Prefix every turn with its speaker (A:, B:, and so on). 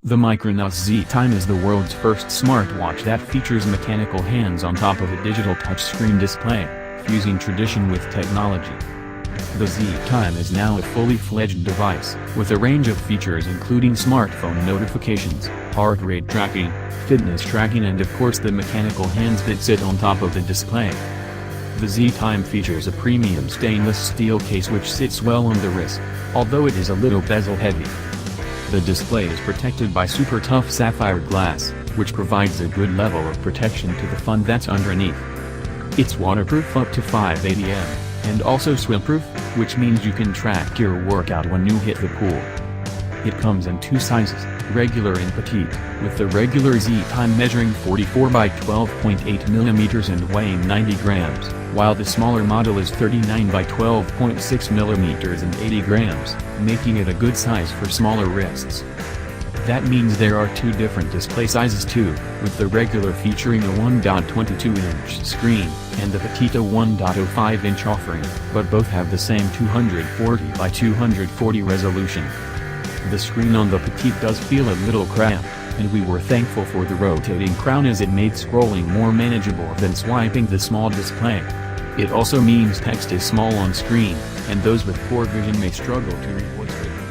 A: The MyKronoz ZeTime is the world's first smartwatch that features mechanical hands on top of a digital touchscreen display, fusing tradition with technology. The ZeTime is now a fully fledged device, with a range of features including smartphone notifications, heart rate tracking, fitness tracking and of course the mechanical hands that sit on top of the display. The ZeTime features a premium stainless steel case which sits well on the wrist, although it is a little bezel heavy. The display is protected by super tough sapphire glass, which provides a good level of protection to the phone that's underneath. It's waterproof up to 580 m, and also swim-proof, which means you can track your workout when you hit the pool. It comes in two sizes, regular and petite, with the regular ZeTime measuring 44 by 12.8 mm and weighing 90 grams, while the smaller model is 39 by 12.6 mm and 80 grams, making it a good size for smaller wrists. That means there are two different display sizes too, with the regular featuring a 1.22-inch screen, and the petite a 1.05-inch offering, but both have the same 240 by 240 resolution. The screen on the petite does feel a little cramped, and we were thankful for the rotating crown as it made scrolling more manageable than swiping the small display. It also means text is small on screen, and those with poor vision may struggle to read what's written.